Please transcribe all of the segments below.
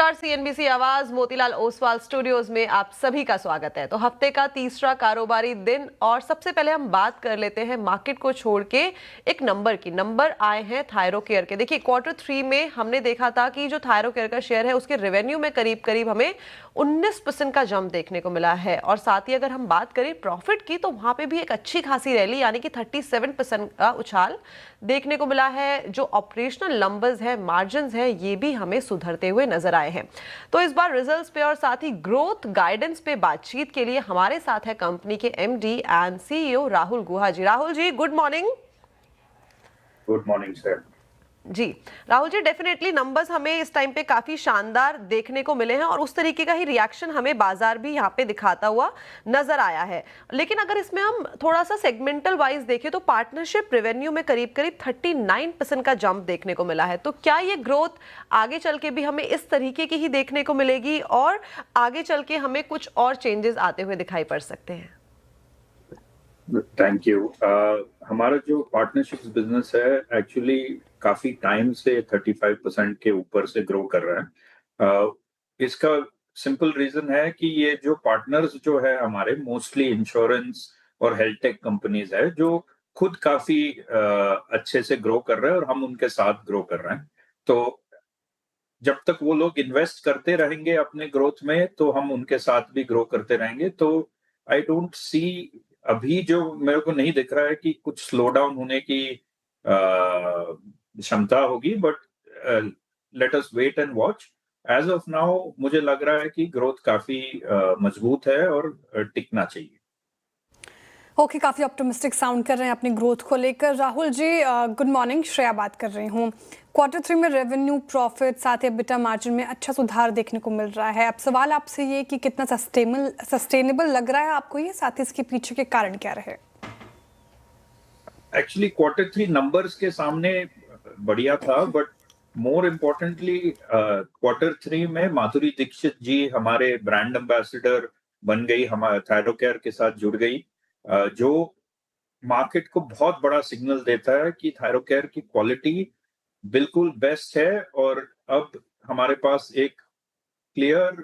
नमस्कार, सीएनबीसी आवाज मोतीलाल ओसवाल स्टूडियोज में आप सभी का स्वागत है। तो हफ्ते का तीसरा कारोबारी दिन और सबसे पहले हम बात कर लेते हैं मार्केट को छोड़ के एक नंबर आए हैं थायरोकेयर के। देखिए Q3 में हमने देखा था कि जो थायरोकेयर का शेयर है उसके रेवेन्यू में करीब करीब हमें 19% का जंप देखने को मिला है और साथ ही अगर हम बात करें प्रॉफिट की तो वहां पे भी एक अच्छी खासी रैली यानी कि 37% का उछाल देखने को मिला है। जो ऑपरेशनल नंबर्स है, मार्जिन्स है, ये भी हमें सुधरते हुए नजर आए हैं। तो इस बार रिजल्ट्स पे और साथ ही ग्रोथ गाइडेंस पे बातचीत के लिए हमारे साथ है कंपनी के MD and CEO Rahul Guha ji. Rahul ji, good morning. Good morning sir. जी राहुल जी, डेफिनेटली नंबर्स हमें इस टाइम पे काफी शानदार देखने को मिले हैं और उस तरीके का ही रिएक्शन हमें बाजार भी यहाँ पे दिखाता हुआ नजर आया है। लेकिन अगर इसमें हम थोड़ा सा सेगमेंटल वाइज देखें तो पार्टनरशिप रेवेन्यू में करीब करीब 39% का जंप देखने को मिला है। तो क्या ये ग्रोथ आगे चल के भी हमें इस तरीके की ही देखने को मिलेगी और आगे चल के हमें कुछ और चेंजेस आते हुए दिखाई पड़ सकते हैं? Thank you. हमारा जो पार्टनरशिप्स बिजनेस है एक्चुअली काफी टाइम से 35% के ऊपर से ग्रो कर रहा है। इसका सिंपल रीजन है कि ये जो पार्टनर्स जो है हमारे मोस्टली इंश्योरेंस और हेल्थ टेक कंपनीज है जो खुद काफी अच्छे से ग्रो कर रहे हैं और हम उनके साथ ग्रो कर रहे हैं। तो जब तक वो लोग इन्वेस्ट करते रहेंगे अपने ग्रोथ में तो हम उनके साथ भी ग्रो करते रहेंगे। तो आई डोंट सी अभी जो मेरे को नहीं दिख रहा है कि कुछ स्लो डाउन होने की क्षमता होगी, but let us wait and watch. As of now मुझे लग रहा है कि ग्रोथ काफी मजबूत है और टिकना चाहिए। ओके, काफ़ी ऑप्टिमिस्टिक साउंड कर रहे हैं अपनी ग्रोथ को लेकर। राहुल जी, गुड मॉर्निंग, श्रेया बात कर रही हूँ। Q3 में रेवेन्यू, प्रॉफिट, साथ ही EBITDA मार्जिन में अच्छा सुधार देखने को मिल रहा है। अब सवाल आपसे ये कि कितना सस्टेनेबल लग रहा है आपको ये, साथ ही इसके पीछे के कारण क्या रहे? एक्चुअली Q3 नंबर्स के सामने बढ़िया था, बट मोर इम्पोर्टेंटली Q3 में माधुरी दीक्षित जी हमारे ब्रांड एम्बेसडर बन गई, हमारे थायरोकेयर के साथ जुड़ गई, जो मार्केट को बहुत बड़ा सिग्नल देता है कि थायरोकेयर की क्वालिटी बिल्कुल बेस्ट है। और अब हमारे पास एक क्लियर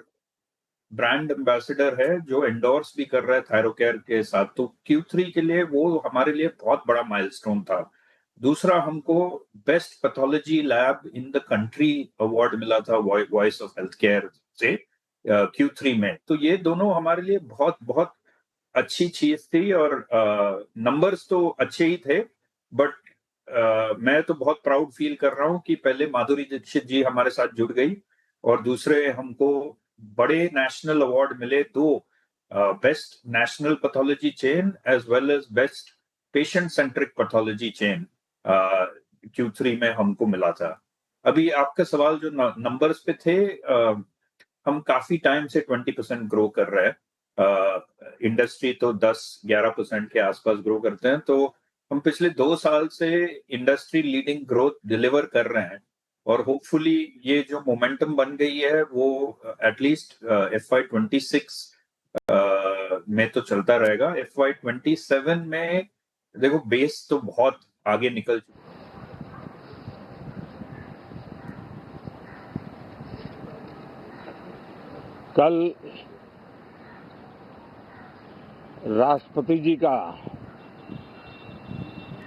ब्रांड एम्बेसडर है जो एंडोर्स भी कर रहा है थायरोकेयर के साथ। तो Q3 के लिए वो हमारे लिए बहुत बड़ा माइलस्टोन था। दूसरा, हमको best pathology lab in the country award मिला था वॉइस ऑफ हेल्थ केयर से Q3 में। तो ये दोनों हमारे लिए बहुत बहुत अच्छी चीज थी और नंबर्स तो अच्छे ही थे, बट मैं तो बहुत प्राउड फील कर रहा हूँ कि पहले माधुरी दीक्षित जी हमारे साथ जुड़ गई और दूसरे हमको बड़े नेशनल अवार्ड मिले, दो, best national pathology chain as well as best patient centric pathology chain Q3 में हमको मिला था। अभी आपका सवाल जो नंबर्स पे थे, हम काफी टाइम से 20% ग्रो कर रहे हैं। इंडस्ट्री तो 10-11% के आसपास ग्रो करते हैं, तो हम पिछले 2 साल से इंडस्ट्री लीडिंग ग्रोथ डिलीवर कर रहे हैं और होपफुली ये जो मोमेंटम बन गई है वो एटलीस्ट FY26 में तो चलता रहेगा। FY27 में देखो बेस तो बहुत आगे निकल चुका है। कल राष्ट्रपति जी का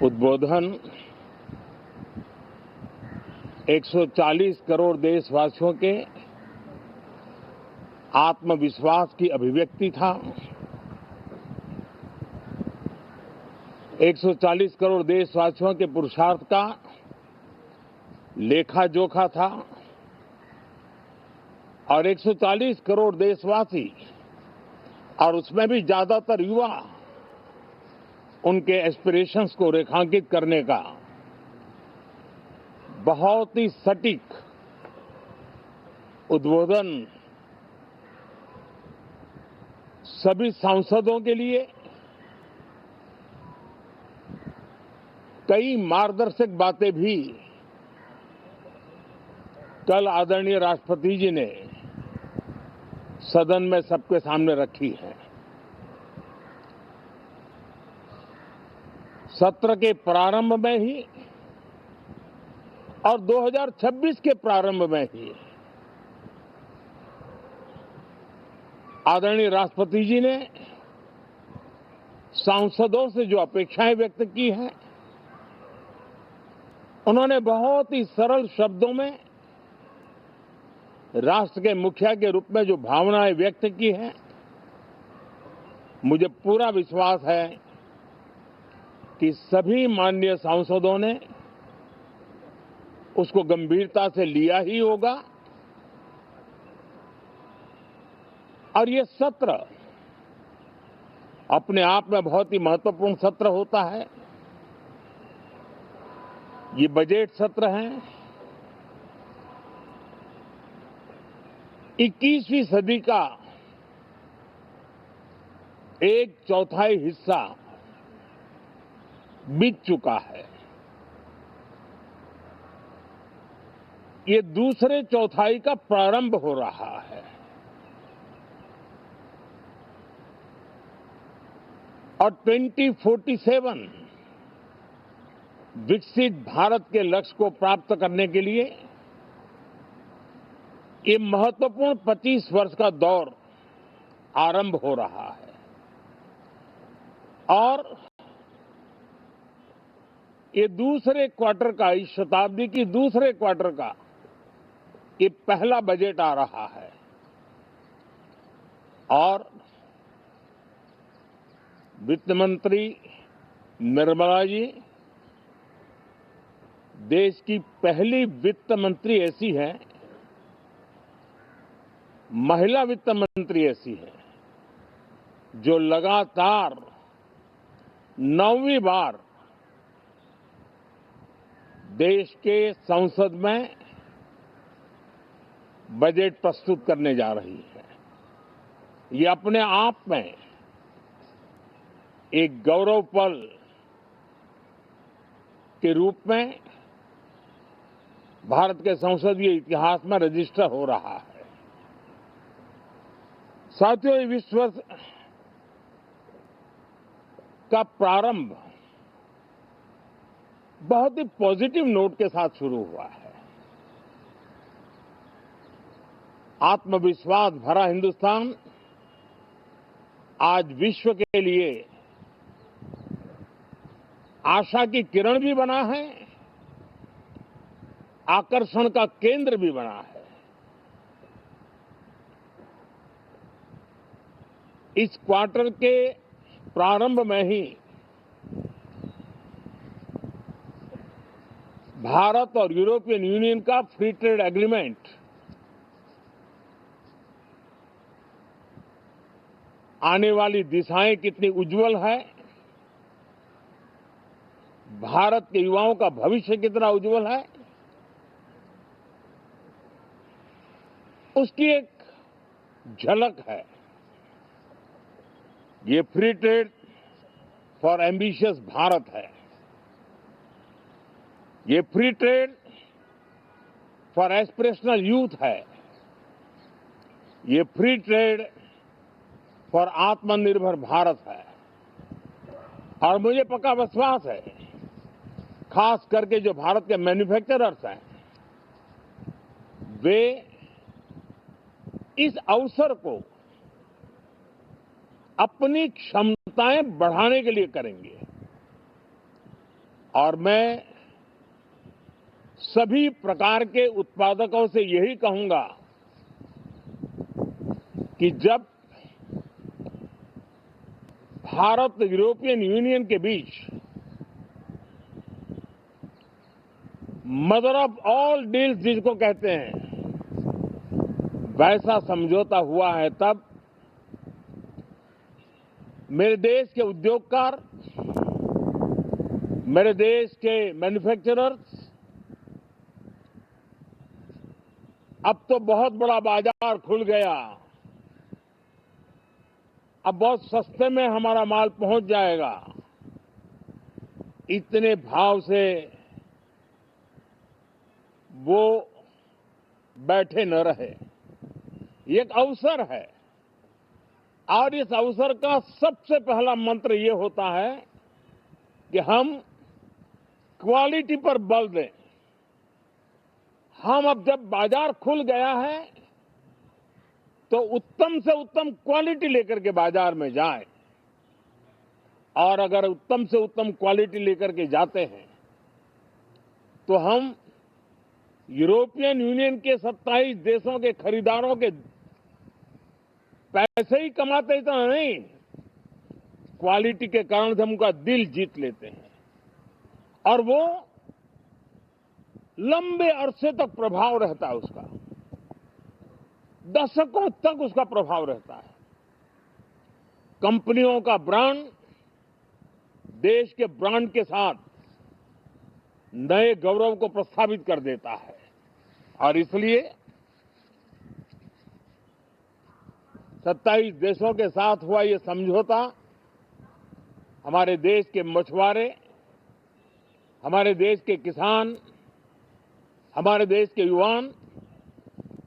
उद्बोधन 140 करोड़ देशवासियों के आत्मविश्वास की अभिव्यक्ति था। 140 करोड़ देशवासियों के पुरुषार्थ का लेखा जोखा था और 140 करोड़ देशवासी और उसमें भी ज्यादातर युवा उनके एस्पिरेशंस को रेखांकित करने का बहुत ही सटीक उद्बोधन सभी सांसदों के लिए कई मार्गदर्शक बातें भी कल आदरणीय राष्ट्रपति जी ने सदन में सबके सामने रखी है। सत्र के प्रारंभ में ही और 2026 के प्रारंभ में ही आदरणीय राष्ट्रपति जी ने सांसदों से जो अपेक्षाएं व्यक्त की हैं, उन्होंने बहुत ही सरल शब्दों में राष्ट्र के मुखिया के रूप में जो भावनाएं व्यक्त की हैं, मुझे पूरा विश्वास है कि सभी माननीय सांसदों ने उसको गंभीरता से लिया ही होगा और ये सत्र अपने आप में बहुत ही महत्वपूर्ण सत्र होता है। ये बजट सत्र है। 21वीं सदी का एक चौथाई हिस्सा बीत चुका है। ये दूसरे चौथाई का प्रारंभ हो रहा है और 2047 विकसित भारत के लक्ष्य को प्राप्त करने के लिए ये महत्वपूर्ण 25 वर्ष का दौर आरंभ हो रहा है और ये दूसरे क्वार्टर का, इस शताब्दी की दूसरे क्वार्टर का ये पहला बजट आ रहा है और वित्त मंत्री निर्मला जी देश की पहली वित्त मंत्री ऐसी है, महिला वित्त मंत्री ऐसी है जो लगातार 9वीं बार देश के संसद में बजट प्रस्तुत करने जा रही है। ये अपने आप में एक गौरव पल के रूप में भारत के संसदीय इतिहास में रजिस्टर हो रहा है। साथियों, ये विश्व का प्रारंभ बहुत ही पॉजिटिव नोट के साथ शुरू हुआ है। आत्मविश्वास भरा हिंदुस्तान आज विश्व के लिए आशा की किरण भी बना है, आकर्षण का केंद्र भी बना है। इस क्वार्टर के प्रारंभ में ही भारत और यूरोपियन यूनियन का फ्री ट्रेड एग्रीमेंट आने वाली दिशाएं कितनी उज्जवल है, भारत के युवाओं का भविष्य कितना उज्जवल है, उसकी एक झलक है। ये free trade for ambitious Bharat है। ये free trade for aspirational youth है। ये फ्री ट्रेड फॉर आत्मनिर्भर भारत है। और मुझे पक्का विश्वास है, खास करके जो भारत के मैन्युफैक्चरर्स हैं, वे इस अवसर को अपनी क्षमताएं बढ़ाने के लिए करेंगे। और मैं सभी प्रकार के उत्पादकों से यही कहूंगा कि जब भारत यूरोपियन यूनियन के बीच मदर ऑफ ऑल डील्स जिसको कहते हैं, वैसा समझौता हुआ है, तब मेरे देश के उद्योगकार, मेरे देश के मैन्युफैक्चरर्स अब तो बहुत बड़ा बाजार खुल गया, अब बहुत सस्ते में हमारा माल पहुंच जाएगा, इतने भाव से वो बैठे न रहे। ये एक अवसर है और इस अवसर का सबसे पहला मंत्र ये होता है कि हम क्वालिटी पर बल दें। हम अब जब बाजार खुल गया है तो उत्तम से उत्तम क्वालिटी लेकर के बाजार में जाए, और अगर उत्तम से उत्तम क्वालिटी लेकर के जाते हैं तो हम यूरोपियन यूनियन के 27 देशों के खरीदारों के पैसे ही कमाते तो नहीं, क्वालिटी के कारण से हम उनका दिल जीत लेते हैं और वो लंबे अरसे तक प्रभाव रहता है, उसका दशकों तक उसका प्रभाव रहता है। कंपनियों का ब्रांड देश के ब्रांड के साथ नए गौरव को प्रस्थापित कर देता है और इसलिए 27 देशों के साथ हुआ ये समझौता हमारे देश के मछुआरे, हमारे देश के किसान, हमारे देश के युवान,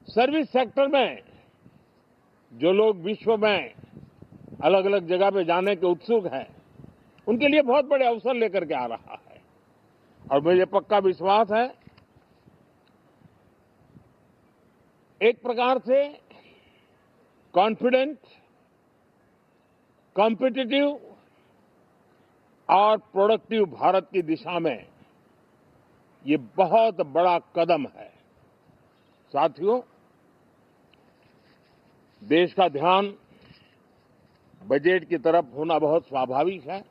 सर्विस सेक्टर में जो लोग विश्व में अलग अलग जगह पे जाने के उत्सुक हैं, उनके लिए बहुत बड़े अवसर लेकर के आ रहा है और मुझे पक्का विश्वास है एक प्रकार से कॉन्फिडेंट, कॉम्पिटिटिव और प्रोडक्टिव भारत की दिशा में ये बहुत बड़ा कदम है। साथियों, देश का ध्यान बजट की तरफ होना बहुत स्वाभाविक है,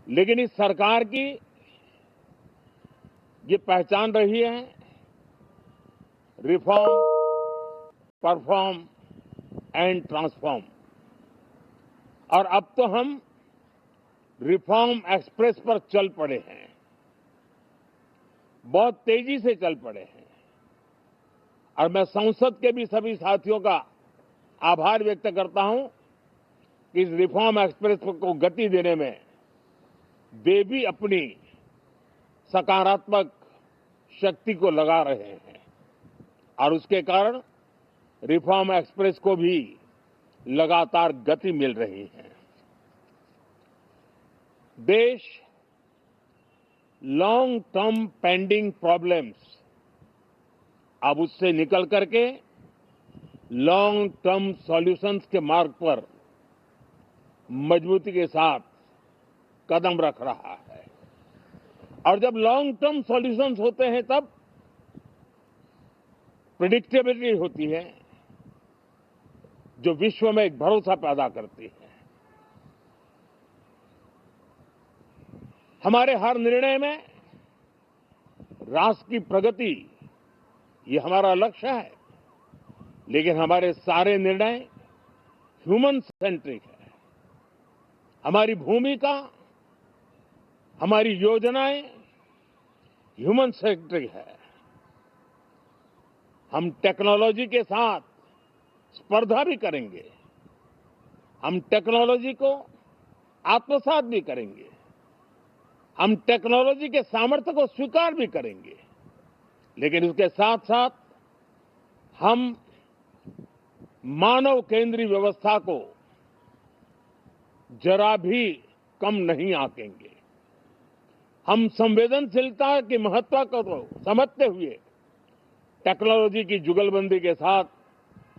लेकिन इस सरकार की ये पहचान रही है रिफॉर्म, परफॉर्म एंड ट्रांसफॉर्म, और अब तो हम रिफॉर्म एक्सप्रेस पर चल पड़े हैं, बहुत तेजी से चल पड़े हैं और मैं संसद के भी सभी साथियों का आभार व्यक्त करता हूं कि इस रिफॉर्म एक्सप्रेस को गति देने में वे भी अपनी सकारात्मक शक्ति को लगा रहे हैं और उसके कारण रिफॉर्म एक्सप्रेस को भी लगातार गति मिल रही है। देश लॉन्ग टर्म पेंडिंग प्रॉब्लम्स अब उससे निकल करके लॉन्ग टर्म सॉल्यूशंस के मार्ग पर मजबूती के साथ कदम रख रहा है और जब लॉन्ग टर्म सॉल्यूशंस होते हैं तब प्रेडिक्टेबिलिटी होती है जो विश्व में एक भरोसा पैदा करती है। हमारे हर निर्णय में राष्ट्र की प्रगति ये हमारा लक्ष्य है, लेकिन हमारे सारे निर्णय ह्यूमन सेंट्रिक है। हमारी भूमिका, हमारी योजनाएं ह्यूमन सेंट्रिक है। हम टेक्नोलॉजी के साथ स्पर्धा भी करेंगे, हम टेक्नोलॉजी को आत्मसात भी करेंगे, हम टेक्नोलॉजी के सामर्थ्य को स्वीकार भी करेंगे, लेकिन उसके साथ साथ हम मानव केंद्रीय व्यवस्था को जरा भी कम नहीं आंकेंगे। हम संवेदनशीलता के महत्व को समझते हुए टेक्नोलॉजी की जुगलबंदी के साथ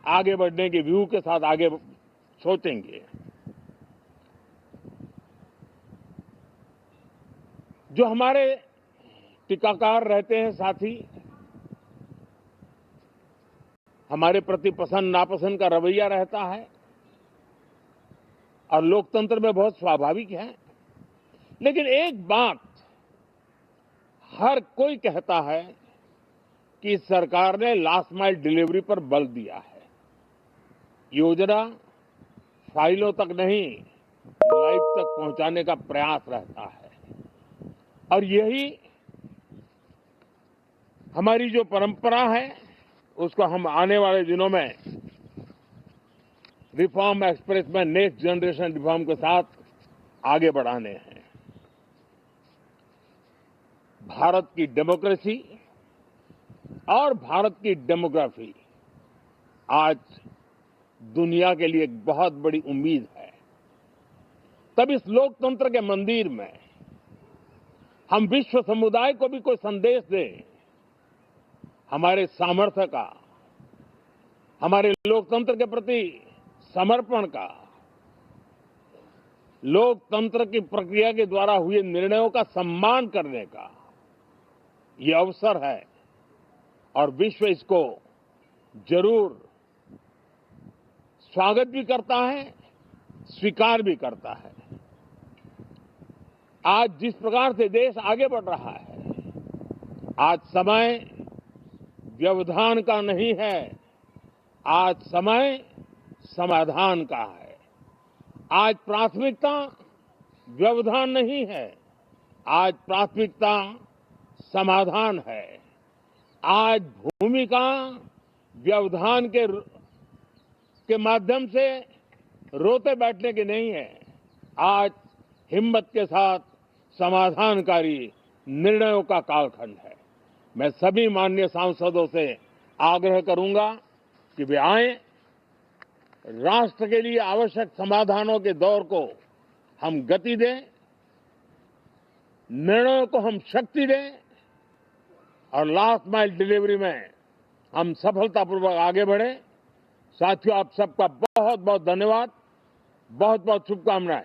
आगे बढ़ने के व्यू के साथ आगे सोचेंगे। जो हमारे टीकाकार रहते हैं साथी, हमारे प्रति पसंद नापसंद का रवैया रहता है और लोकतंत्र में बहुत स्वाभाविक है, लेकिन एक बात हर कोई कहता है कि सरकार ने लास्ट माइल डिलीवरी पर बल दिया है। योजना फाइलों तक नहीं, लाइफ तक पहुंचाने का प्रयास रहता है और यही हमारी जो परंपरा है उसको हम आने वाले दिनों में रिफॉर्म एक्सप्रेस में नेक्स्ट जनरेशन रिफॉर्म के साथ आगे बढ़ाने हैं। भारत की डेमोक्रेसी और भारत की डेमोग्राफी आज दुनिया के लिए एक बहुत बड़ी उम्मीद है। तब इस लोकतंत्र के मंदिर में हम विश्व समुदाय को भी कोई संदेश दें हमारे सामर्थ्य का, हमारे लोकतंत्र के प्रति समर्पण का, लोकतंत्र की प्रक्रिया के द्वारा हुए निर्णयों का सम्मान करने का ये अवसर है और विश्व इसको जरूर स्वागत भी करता है, स्वीकार भी करता है। आज जिस प्रकार से देश आगे बढ़ रहा है, आज समय व्यवधान का नहीं है, आज समय समाधान का है। आज प्राथमिकता व्यवधान नहीं है, आज प्राथमिकता समाधान है। आज भूमिका व्यवधान के माध्यम से रोते बैठने की नहीं है, आज हिम्मत के साथ समाधानकारी निर्णयों का कालखंड है। मैं सभी माननीय सांसदों से आग्रह करूंगा कि वे आएं, राष्ट्र के लिए आवश्यक समाधानों के दौर को हम गति दें, निर्णयों को हम शक्ति दें और लास्ट माइल डिलीवरी में हम सफलतापूर्वक आगे बढ़ें। साथियों, आप सबका बहुत बहुत धन्यवाद, बहुत बहुत शुभकामनाएं।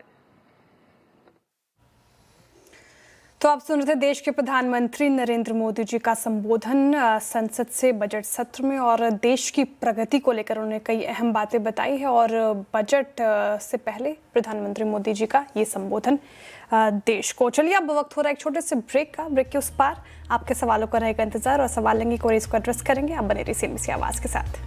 तो आप सुन रहे थे देश के प्रधानमंत्री नरेंद्र मोदी जी का संबोधन संसद से बजट सत्र में, और देश की प्रगति को लेकर उन्होंने कई अहम बातें बताई है। और बजट से पहले प्रधानमंत्री मोदी जी का ये संबोधन देश को। चलिए, अब वक्त हो रहा है एक छोटे से ब्रेक का। ब्रेक के उस पार आपके सवालों का रहेगा इंतजार और सवाल लेंगे, क्वेरीज को एड्रेस करेंगे। आप बने रहिए सीएनबीसी आवाज के साथ।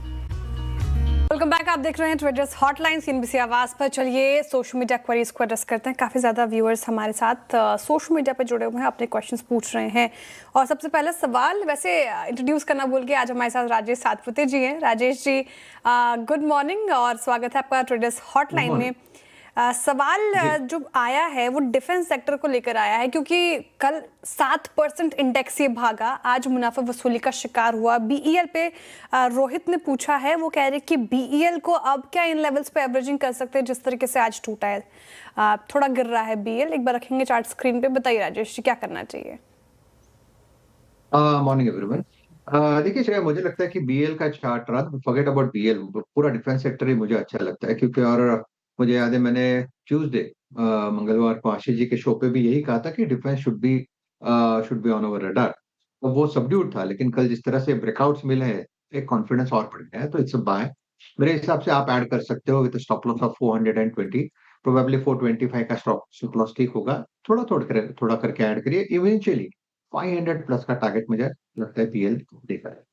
Welcome back. आप देख रहे हैं ट्रेडर्स हॉटलाइन सीएनबीसी आवाज पर। चलिए, सोशल मीडिया क्वेरीज को एड्रेस करते हैं। काफ़ी ज़्यादा व्यूअर्स हमारे साथ सोशल मीडिया पे जुड़े हुए हैं, अपने क्वेश्चंस पूछ रहे हैं। और सबसे पहला सवाल, वैसे इंट्रोड्यूस करना भूल के, आज हमारे साथ राजेश सातपुते जी हैं। राजेश जी, गुड मॉर्निंग और स्वागत है आपका ट्रेडर्स हॉटलाइन में। सवाल जो आया है वो डिफेंस सेक्टर को लेकर आया है, क्योंकि कल 7% इंडेक्स ये भागा, आज मुनाफा वसूली का शिकार हुआ। बीईएल पे रोहित ने पूछा है, वो कह रहे कि बीईएल को अब क्या इन लेवल्स पे एवरेजिंग कर सकते हैं जिस तरीके से आज टूटा है, थोड़ा गिर रहा है बीईएल। एक बार रखेंगे चार्ट स्क्रीन पे। बताइए राजेश जी, क्या करना चाहिए? Morning everyone. देखिए श्रेया, मुझे लगता है कि बीएल का चार्ट रहा, फॉरगेट अबाउट बीएल, पूरा डिफेंस सेक्टर ही मुझे अच्छा लगता है। क्योंकि और मुझे याद है, मैंने ट्यूसडे मंगलवार को आशीष जी के शो पे भी यही कहा था कि defence should be on over radar. तो वो सबड्यूड था, लेकिन कल जिस तरह से ब्रेकआउट्स मिले हैं, एक कॉन्फिडेंस और बढ़ गया है। तो इट्स अ बाय। मेरे हिसाब से आप ऐड कर सकते हो with stop loss of 420, probably 425 का स्टॉप लॉस ठीक होगा। थोड़ा करके ऐड करिए। इवेंचुअली 500 प्लस का टारगेट मुझे लगता है पीएल देगा है।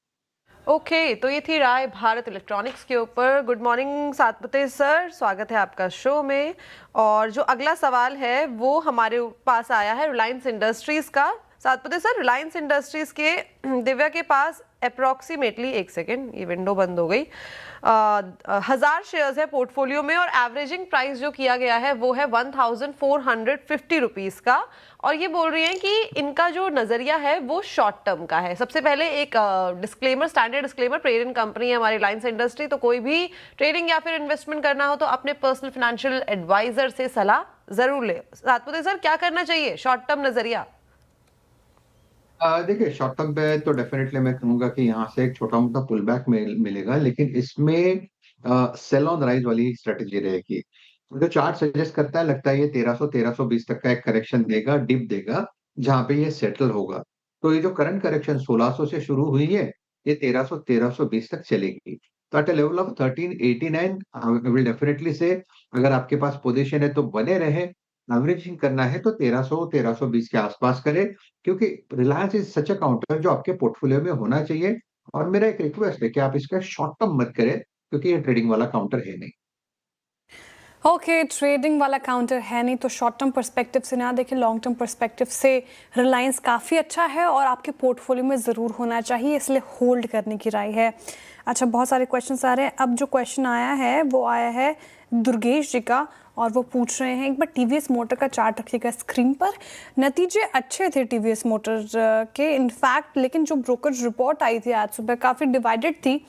ओके, तो ये थी राय भारत इलेक्ट्रॉनिक्स के ऊपर। गुड मॉर्निंग सातपुते सर, स्वागत है आपका शो में। और जो अगला सवाल है वो हमारे पास आया है रिलायंस इंडस्ट्रीज का। सातपुते सर, रिलायंस इंडस्ट्रीज के दिव्या के पास अप्रॉक्सीमेटली, एक सेकेंड, ये विंडो बंद हो गई, 1000 शेयर्स है पोर्टफोलियो में, और एवरेजिंग प्राइस जो किया गया है वो है 1450 रुपीस का। और ये बोल रही हैं कि इनका जो नजरिया है वो शॉर्ट टर्म का है। सबसे पहले एक disclaimer, standard disclaimer, parent company है हमारी रिलायंस इंडस्ट्री, तो कोई भी ट्रेडिंग या फिर इन्वेस्टमेंट करना हो तो अपने पर्सनल फाइनेंशियल एडवाइजर से सलाह जरूर ले। सातपुते सर, क्या करना चाहिए, शॉर्ट टर्म नजरिया? देखिए, शॉर्ट टर्म पे तो डेफिनेटली मैं कहूंगा कि यहाँ से एक छोटा मोटा पुल बैक मिलेगा, लेकिन इसमें सेल ऑन राइज वाली स्ट्रेटेजी रहेगी। जो चार्ट सजेस्ट करता है, लगता है ये 1320 तक का एक करेक्शन देगा, डिप देगा, जहां पे ये सेटल होगा। तो ये जो करंट करेक्शन 1600 से शुरू हुई है, ये 1320 तक चलेगी। तो at level of 1389 will definitely see, अगर आपके पास पोजीशन है तो बने रहे। एवरेजिंग करना है तो 1320 के आसपास करें, क्योंकि Reliance is such a counter जो आपके पोर्टफोलियो में होना चाहिए। और मेरा एक रिक्वेस्ट है कि आप इसका शॉर्ट टर्म मत करें, क्योंकि ये ट्रेडिंग वाला काउंटर है नहीं। ओके, ट्रेडिंग वाला काउंटर है नहीं, तो शॉर्ट टर्म पर्सपेक्टिव से ना देखें, लॉन्ग टर्म पर्सपेक्टिव से रिलायंस काफ़ी अच्छा है और आपके पोर्टफोलियो में ज़रूर होना चाहिए, इसलिए होल्ड करने की राय है। अच्छा, बहुत सारे क्वेश्चन आ रहे हैं। अब जो क्वेश्चन आया है वो आया है दुर्गेश जी का, और वो पूछ रहे हैं, एक बार टीवीएस मोटर का चार्ट रखिएगा स्क्रीन पर। नतीजे अच्छे थे टीवीएस मोटर के इनफैक्ट, लेकिन जो ब्रोकरेज रिपोर्ट आई थी आज सुबह काफ़ी डिवाइडेड थी,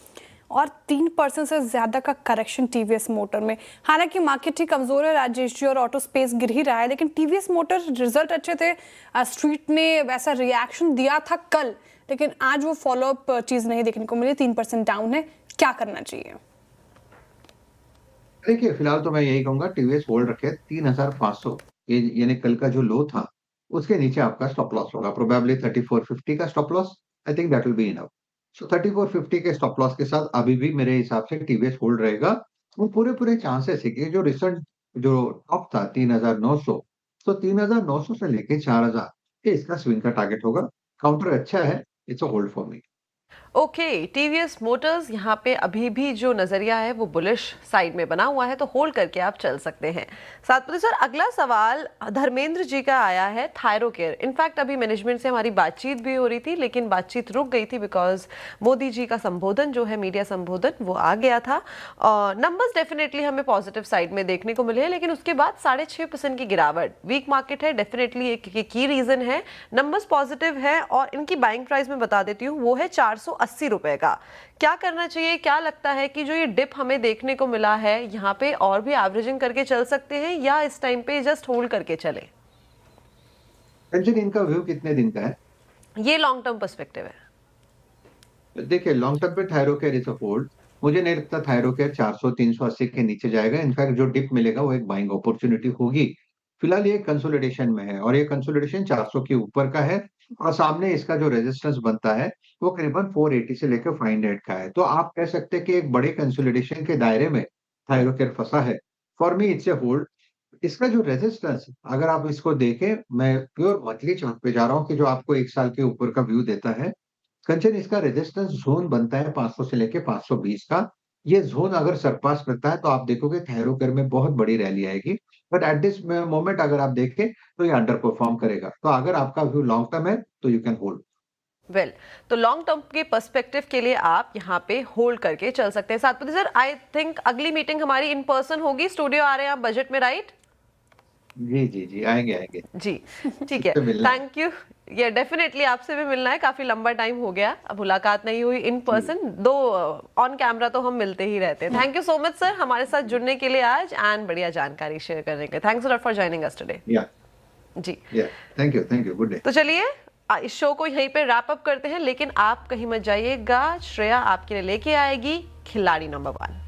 और 3% से ज़्यादा का करेक्शन टीवीएस मोटर में। हालांकि मार्केट ही कमज़ोर है राजेश जी, और ऑटो स्पेस गिर ही रहा है, लेकिन टीवीएस मोटर रिजल्ट अच्छे थे। स्ट्रीट ने वैसा रिएक्शन दिया था कल, लेकिन आज वो फॉलोअप चीज़ नहीं देखने को मिली। 3% डाउन है, क्या करना चाहिए? देखिए, फिलहाल तो मैं यही कहूँगा टीवीएस होल्ड रखे 3,500 ये यानी कल का जो लो था, उसके नीचे आपका स्टॉप लॉस होगा। प्रोबेबली 3450 का stop loss, I think that will be enough. So 3450 के स्टॉप लॉस के साथ अभी भी मेरे हिसाब से टीवीएस होल्ड रहेगा। वो पूरे-पूरे चांसेस है कि जो रिसेंट जो टॉप था 3,900 तो 3,900 से लेके 4,000 ये इसका स्विंग का टारगेट होगा। काउंटर अच्छा है, it's a hold for me. Okay, TVS Motors यहाँ पे अभी भी जो नजरिया है वो बुलिश साइड में बना हुआ है, तो होल्ड करके आप चल सकते हैं। सातपति सर, अगला सवाल धर्मेंद्र जी का आया है थायरोकेयर। इनफैक्ट अभी मैनेजमेंट से हमारी बातचीत भी हो रही थी, लेकिन बातचीत रुक गई थी बिकॉज मोदी जी का संबोधन जो है, मीडिया संबोधन, वो आ गया था। नंबर्स डेफिनेटली हमें पॉजिटिव साइड में देखने को मिले हैं, लेकिन उसके बाद 6.5% की गिरावट, वीक मार्केट है, डेफिनेटली एक की रीजन है। नंबर्स पॉजिटिव है और इनकी बाइंग प्राइस में बता देती हूँ, वो है 480 रुपए का। क्या करना चाहिए? क्या लगता है कि जो ये डिप हमें देखने को मिला है, यहाँ पे और भी एवरेजिंग करके चल सकते हैं या इस टाइम पे जस्ट होल्ड करके चले? रंजन, इनका व्यू कितने दिन का है? ये लॉन्ग टर्म पर्सपेक्टिव है। देखिए, लॉन्ग टर्म पे थायरोकेयर इज अ होल्ड। मुझे नहीं लगता थायरोकेयर 400-380 के नीचे जाएगा। इनफैक्ट जो डिप मिलेगा वो एक बाइंग अपॉर्चुनिटी होगी। फिलहाल ये कंसोलिडेशन में है और ये कंसोलिडेशन 400 के ऊपर का है और सामने इसका जो रेजिस्टेंस बनता है वो करीबन 480 से लेकर 500 का है। तो आप कह सकते हैं कि एक बड़े कंसोलिडेशन के दायरे में थायरोकेयर फंसा है। For me it's a hold. इसका जो रेजिस्टेंस अगर आप इसको देखें, मैं प्योर मंथली चार्ट पे जा रहा हूँ कि जो आपको 1 साल के ऊपर का व्यू देता है। कंचन, इसका रेजिस्टेंस ज़ोन बनता है 500 से लेके 520 का। ये ज़ोन अगर सरपास करता है तो आप देखोगे थायरोकेयर में बहुत बड़ी रैली आएगी। बट एट दिस मोमेंट अगर आप देखें तो ये अंडर परफॉर्म करेगा। तो अगर आपका व्यू लॉन्ग टर्म है तो यू कैन होल्ड। वेल, तो लॉन्ग टर्म के पर्सपेक्टिव के लिए आप यहाँ पे होल्ड करके चल सकते हैं। सातपति सर, आई थिंक अगली मीटिंग हमारी इन पर्सन होगी। स्टूडियो आ रहे हैं आप बजट में, राइट? जी, आएँगे। जी, ठीक है। आपसे मिलना है। Thank you. ये डेफिनेटली आपसे भी मिलना है, काफी लंबा टाइम हो गया, अब मुलाकात नहीं हुई इन पर्सन, दो ऑन कैमरा तो हम मिलते ही रहते हैं। Thank you so much sir हमारे साथ जुड़ने के लिए आज एंड बढ़िया जानकारी शेयर करने के लिए। Thanks a lot for joining us today. या जी, थैंक यू। Good day. तो चलिए इस शो को यहीं पे रैप अप करते हैं, लेकिन आप कहीं मत जाइएगा, श्रेया आपके लिए लेके आएगी खिलाड़ी नंबर 1।